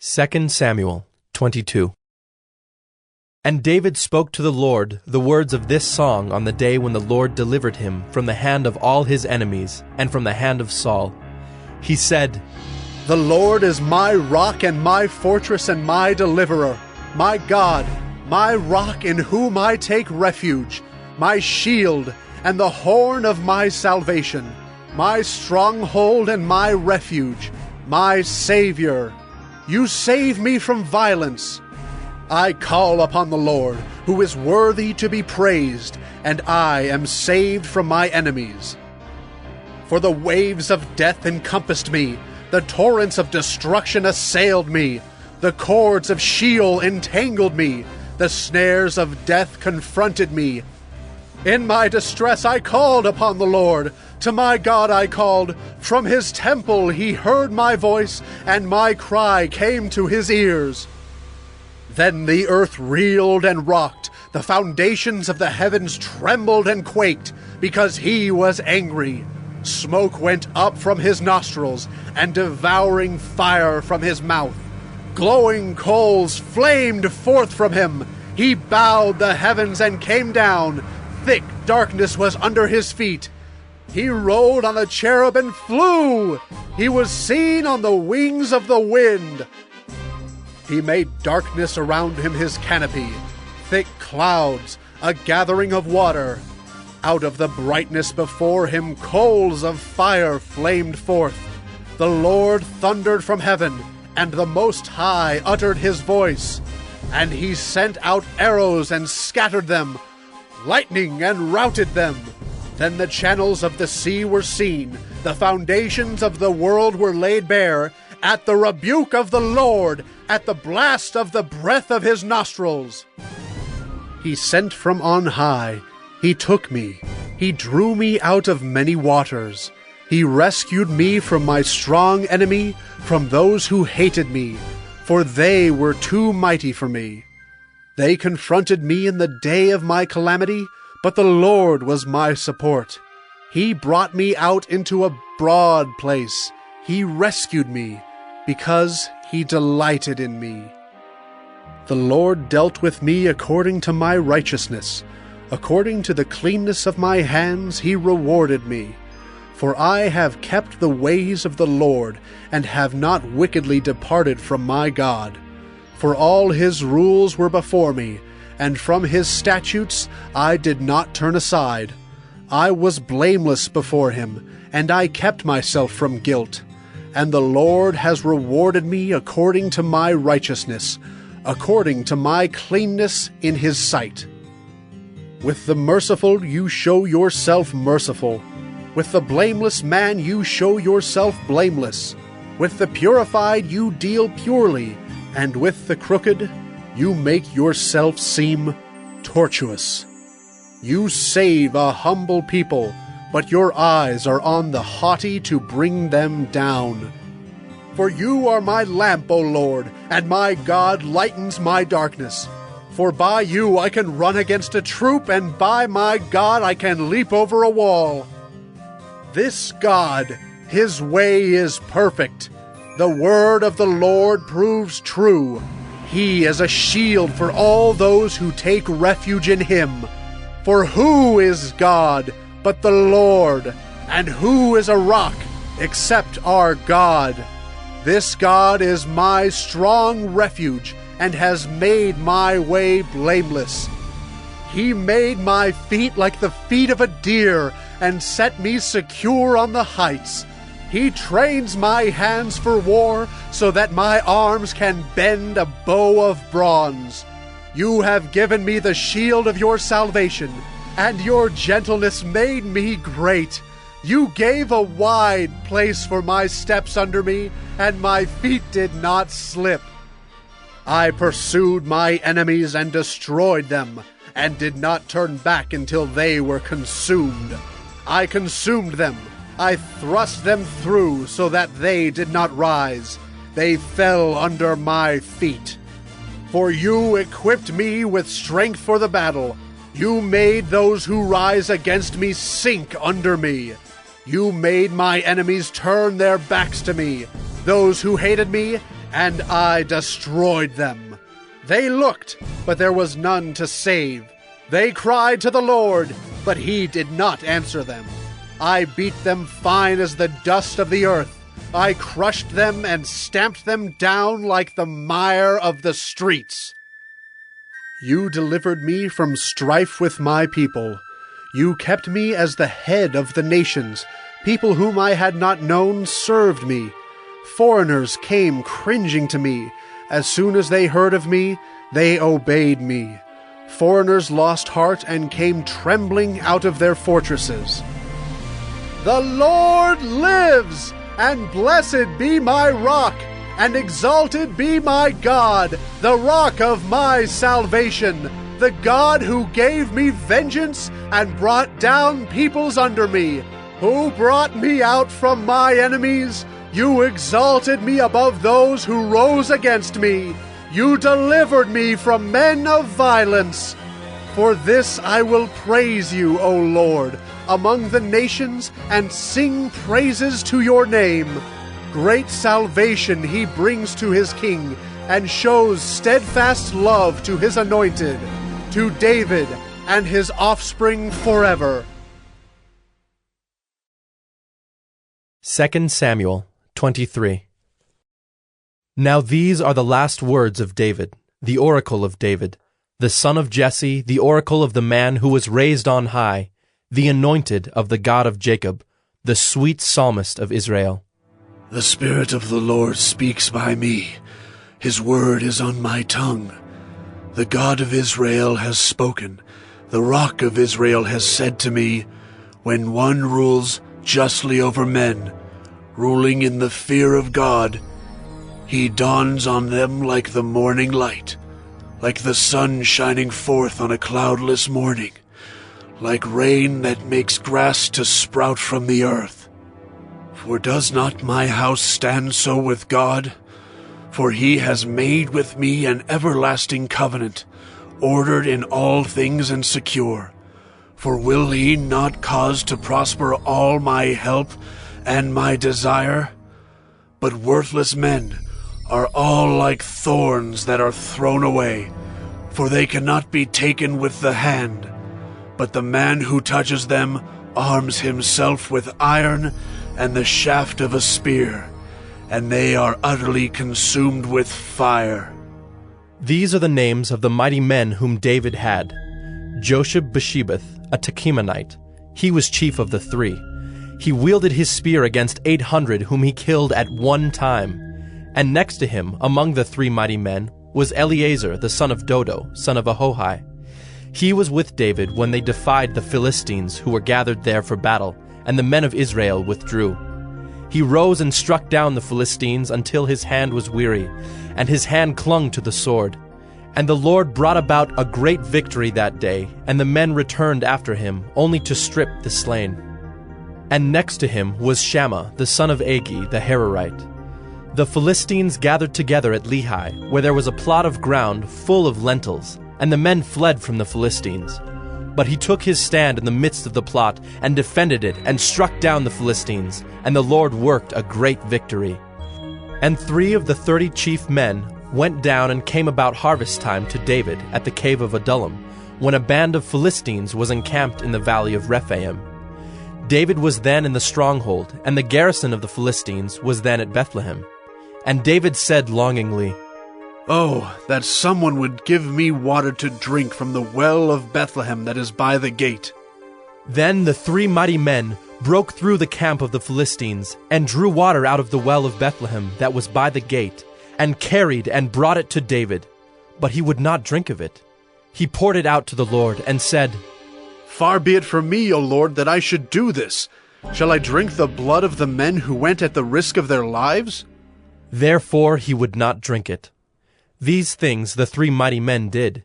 2 Samuel 22. And David spoke to the Lord the words of this song on the day when the Lord delivered him from the hand of all his enemies and from the hand of Saul. He said, The Lord is my rock and my fortress and my deliverer, my God, my rock in whom I take refuge, my shield and the horn of my salvation, my stronghold and my refuge, my Savior. You save me from violence. I call upon the Lord, who is worthy to be praised, and I am saved from my enemies. For the waves of death encompassed me, the torrents of destruction assailed me, the cords of Sheol entangled me, the snares of death confronted me. In my distress I called upon the Lord. To my God I called. From his temple he heard my voice, and my cry came to his ears. Then the earth reeled and rocked. The foundations of the heavens trembled and quaked, because he was angry. Smoke went up from his nostrils, and devouring fire from his mouth. Glowing coals flamed forth from him. He bowed the heavens and came down. Thick darkness was under his feet. He rode on a cherub and flew. He was seen on the wings of the wind. He made darkness around him his canopy, thick clouds, a gathering of water. Out of the brightness before him coals of fire flamed forth. The Lord thundered from heaven, and the Most High uttered his voice. And he sent out arrows and scattered them, lightning and routed them. Then the channels of the sea were seen, the foundations of the world were laid bare, at the rebuke of the Lord, at the blast of the breath of his nostrils. He sent from on high, he took me, he drew me out of many waters. He rescued me from my strong enemy, from those who hated me, for they were too mighty for me. They confronted me in the day of my calamity, but the Lord was my support. He brought me out into a broad place. He rescued me, because he delighted in me. The Lord dealt with me according to my righteousness. According to the cleanness of my hands he rewarded me. For I have kept the ways of the Lord, and have not wickedly departed from my God. For all his rules were before me, and from his statutes I did not turn aside. I was blameless before him, and I kept myself from guilt. And the Lord has rewarded me according to my righteousness, according to my cleanness in his sight. With the merciful you show yourself merciful. With the blameless man you show yourself blameless. With the purified you deal purely, and with the crooked you make yourself seem tortuous. You save a humble people, but your eyes are on the haughty to bring them down. For you are my lamp, O Lord, and my God lightens my darkness. For by you I can run against a troop, and by my God I can leap over a wall. This God, his way is perfect. The word of the Lord proves true. He is a shield for all those who take refuge in him. For who is God but the Lord? And who is a rock except our God? This God is my strong refuge, and has made my way blameless. He made my feet like the feet of a deer, and set me secure on the heights. He trains my hands for war, so that my arms can bend a bow of bronze. You have given me the shield of your salvation, and your gentleness made me great. You gave a wide place for my steps under me, and my feet did not slip. I pursued my enemies and destroyed them, and did not turn back until they were consumed. I consumed them. I thrust them through so that they did not rise. They fell under my feet. For you equipped me with strength for the battle. You made those who rise against me sink under me. You made my enemies turn their backs to me. Those who hated me and I destroyed them. They looked, but there was none to save. They cried to the Lord, but he did not answer them. I beat them fine as the dust of the earth. I crushed them and stamped them down like the mire of the streets. You delivered me from strife with my people. You kept me as the head of the nations. People whom I had not known served me. Foreigners came cringing to me. As soon as they heard of me, they obeyed me. Foreigners lost heart and came trembling out of their fortresses. The Lord lives, and blessed be my rock, and exalted be my God, the rock of my salvation, the God who gave me vengeance and brought down peoples under me, who brought me out from my enemies. You exalted me above those who rose against me. You delivered me from men of violence. For this I will praise you, O Lord, among the nations, and sing praises to your name. Great salvation he brings to his king, and shows steadfast love to his anointed, to David and his offspring forever. 2 Samuel 23. Now these are the last words of David, the oracle of David, the son of Jesse, the oracle of the man who was raised on high, the anointed of the God of Jacob, the sweet psalmist of Israel. The Spirit of the Lord speaks by me. His word is on my tongue. The God of Israel has spoken. The Rock of Israel has said to me, when one rules justly over men, ruling in the fear of God, he dawns on them like the morning light, like the sun shining forth on a cloudless morning, like rain that makes grass to sprout from the earth. For does not my house stand so with God? For he has made with me an everlasting covenant, ordered in all things and secure. For will he not cause to prosper all my help and my desire? But worthless men are all like thorns that are thrown away, for they cannot be taken with the hand. But the man who touches them arms himself with iron and the shaft of a spear, and they are utterly consumed with fire. These are the names of the mighty men whom David had. Josheb-Basshebeth, a Tekemonite. He was chief of the three. He wielded his spear against 800 whom he killed at one time. And next to him, among the three mighty men, was Eleazar the son of Dodo, son of Ahohi. He was with David when they defied the Philistines who were gathered there for battle, and the men of Israel withdrew. He rose and struck down the Philistines until his hand was weary, and his hand clung to the sword. And the Lord brought about a great victory that day, and the men returned after him, only to strip the slain. And next to him was Shammah the son of Agi the Hararite. The Philistines gathered together at Lehi, where there was a plot of ground full of lentils, and the men fled from the Philistines. But he took his stand in the midst of the plot, and defended it, and struck down the Philistines, and the Lord worked a great victory. And 3 of the 30 chief men went down and came about harvest time to David at the cave of Adullam, when a band of Philistines was encamped in the valley of Rephaim. David was then in the stronghold, and the garrison of the Philistines was then at Bethlehem. And David said longingly, Oh, that someone would give me water to drink from the well of Bethlehem that is by the gate. Then the 3 mighty men broke through the camp of the Philistines, and drew water out of the well of Bethlehem that was by the gate, and carried and brought it to David. But he would not drink of it. He poured it out to the Lord, and said, Far be it from me, O Lord, that I should do this. Shall I drink the blood of the men who went at the risk of their lives? Therefore he would not drink it. These things the 3 mighty men did.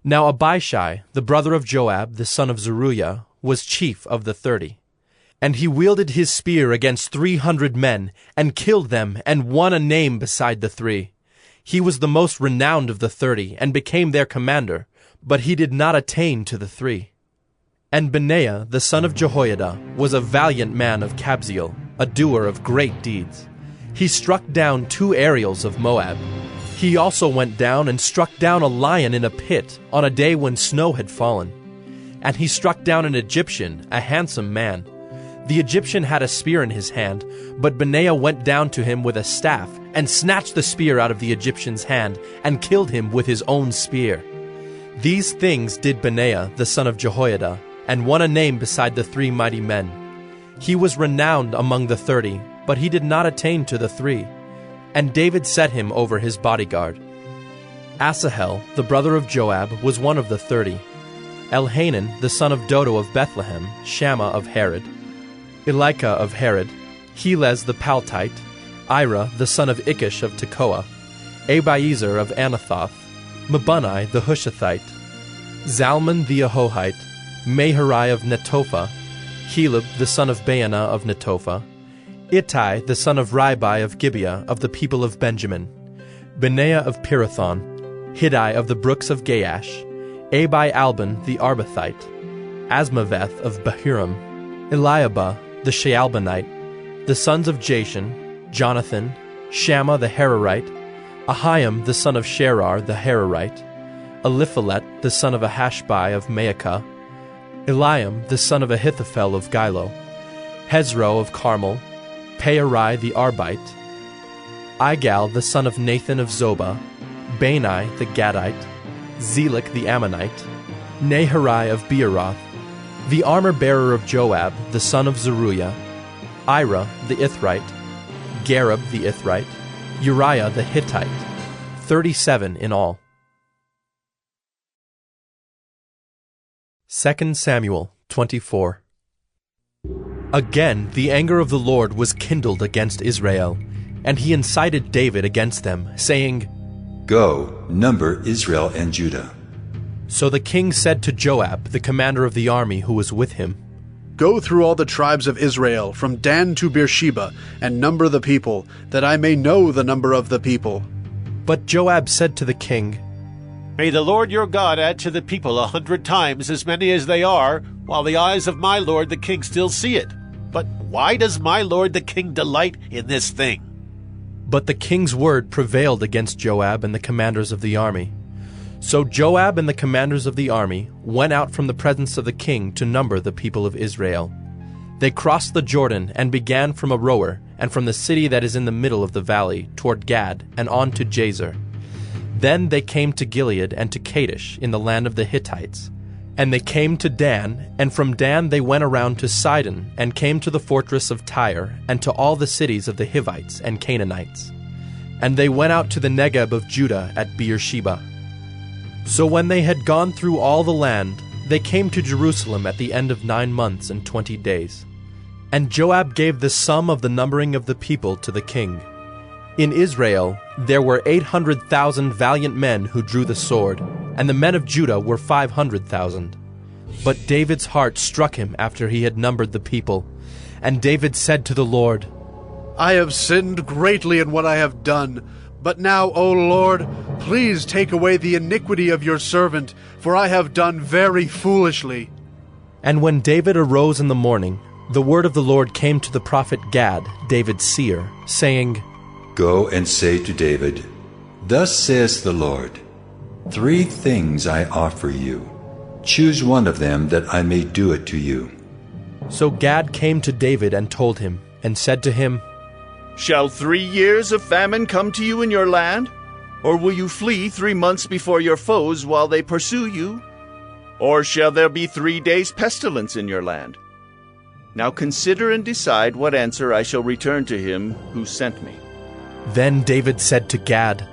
Now Abishai, the brother of Joab, the son of Zeruiah, was chief of the 30. And he wielded his spear against 300 men, and killed them, and won a name beside the 3. He was the most renowned of the 30, and became their commander, but he did not attain to the 3. And Benaiah, the son of Jehoiada, was a valiant man of Kabzeel, a doer of great deeds. He struck down 2 Ariels of Moab. He also went down and struck down a lion in a pit on a day when snow had fallen. And he struck down an Egyptian, a handsome man. The Egyptian had a spear in his hand, but Benaiah went down to him with a staff and snatched the spear out of the Egyptian's hand and killed him with his own spear. These things did Benaiah, the son of Jehoiada, and won a name beside the 3 mighty men. He was renowned among the 30, but he did not attain to the 3. And David set him over his bodyguard. Asahel, the brother of Joab, was one of the 30. Elhanan, the son of Dodo of Bethlehem, Shammah of Harod, Elika of Harod, Helez the Paltite, Ira the son of Ikish of Tekoa, Abiezer of Anathoth, Mabunai the Hushathite, Zalmon the Ahohite, Maharai of Netophah, Heleb the son of Baanah of Netophah, Ittai the son of Ribai of Gibeah of the people of Benjamin, Benaiah of Pirathon, Hiddai of the brooks of Gaash, Abi-Albon the Arbathite, Asmaveth of Bahurim, Eliabah the Shaalbonite, the sons of Jashan, Jonathan, Shammah the Hararite, Ahiam the son of Sherar the Hararite, Eliphalet the son of Ahashbai of Maacah, Eliam the son of Ahithophel of Gilo, Hezro of Carmel, Pearai the Arbite, Igal the son of Nathan of Zobah, Bani the Gadite, Zelek the Ammonite, Naharai of Beeroth, the armor-bearer of Joab, the son of Zeruiah, Ira the Ithrite, Gareb the Ithrite, Uriah the Hittite, 37 in all. 2 Samuel 24. Again the anger of the Lord was kindled against Israel, and he incited David against them, saying, Go, number Israel and Judah. So the king said to Joab, the commander of the army who was with him, Go through all the tribes of Israel, from Dan to Beersheba, and number the people, that I may know the number of the people. But Joab said to the king, May the Lord your God add to the people 100 times as many as they are, while the eyes of my lord the king still see it. But why does my lord the king delight in this thing? But the king's word prevailed against Joab and the commanders of the army. So Joab and the commanders of the army went out from the presence of the king to number the people of Israel. They crossed the Jordan and began from Aroer, and from the city that is in the middle of the valley, toward Gad, and on to Jazer. Then they came to Gilead and to Kadesh in the land of the Hittites. And they came to Dan, and from Dan they went around to Sidon, and came to the fortress of Tyre, and to all the cities of the Hivites and Canaanites. And they went out to the Negeb of Judah at Beersheba. So when they had gone through all the land, they came to Jerusalem at the end of 9 months and 20 days. And Joab gave the sum of the numbering of the people to the king. In Israel there were 800,000 valiant men who drew the sword, and the men of Judah were 500,000. But David's heart struck him after he had numbered the people. And David said to the Lord, I have sinned greatly in what I have done. But now, O Lord, please take away the iniquity of your servant, for I have done very foolishly. And when David arose in the morning, the word of the Lord came to the prophet Gad, David's seer, saying, Go and say to David, Thus says the Lord, 3 things I offer you. Choose one of them that I may do it to you. So Gad came to David and told him, and said to him, Shall 3 years of famine come to you in your land? Or will you flee 3 months before your foes while they pursue you? Or shall there be 3 days' pestilence in your land? Now consider and decide what answer I shall return to him who sent me. Then David said to Gad,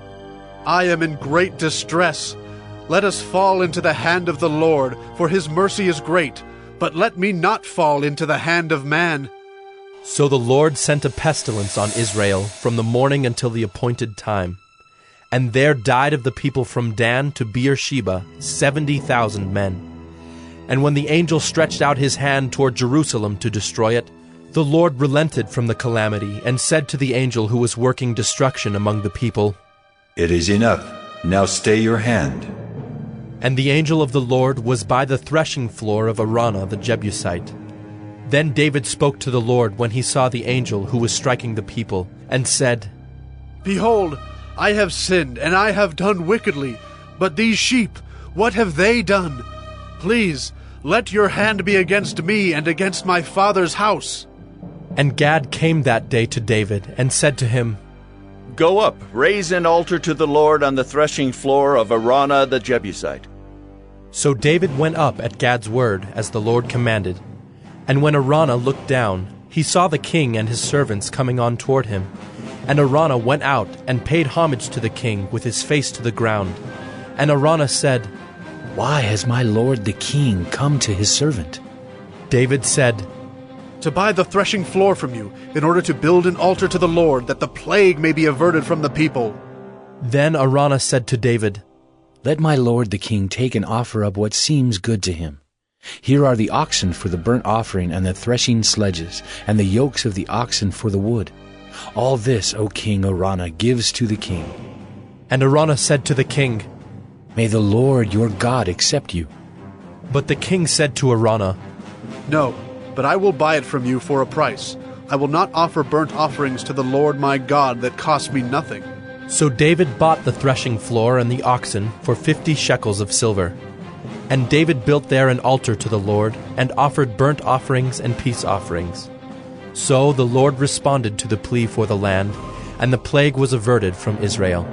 I am in great distress. Let us fall into the hand of the Lord, for his mercy is great. But let me not fall into the hand of man. So the Lord sent a pestilence on Israel from the morning until the appointed time. And there died of the people from Dan to Beersheba 70,000 men. And when the angel stretched out his hand toward Jerusalem to destroy it, the Lord relented from the calamity and said to the angel who was working destruction among the people, It is enough. Now stay your hand. And the angel of the Lord was by the threshing floor of Araunah the Jebusite. Then David spoke to the Lord when he saw the angel who was striking the people, and said, Behold, I have sinned, and I have done wickedly. But these sheep, what have they done? Please, let your hand be against me and against my father's house. And Gad came that day to David, and said to him, Go up, raise an altar to the Lord on the threshing floor of Araunah the Jebusite. So David went up at Gad's word, as the Lord commanded. And when Araunah looked down, he saw the king and his servants coming on toward him. And Araunah went out and paid homage to the king with his face to the ground. And Araunah said, Why has my lord the king come to his servant? David said, To buy the threshing floor from you, in order to build an altar to the Lord, that the plague may be averted from the people. Then Araunah said to David, Let my lord the king take and offer up what seems good to him. Here are the oxen for the burnt offering and the threshing sledges, and the yokes of the oxen for the wood. All this, O king Araunah, gives to the king. And Araunah said to the king, May the Lord your God accept you. But the king said to Araunah, No, but I will buy it from you for a price. I will not offer burnt offerings to the Lord my God that cost me nothing. So David bought the threshing floor and the oxen for 50 shekels of silver. And David built there an altar to the Lord, and offered burnt offerings and peace offerings. So the Lord responded to the plea for the land, and the plague was averted from Israel.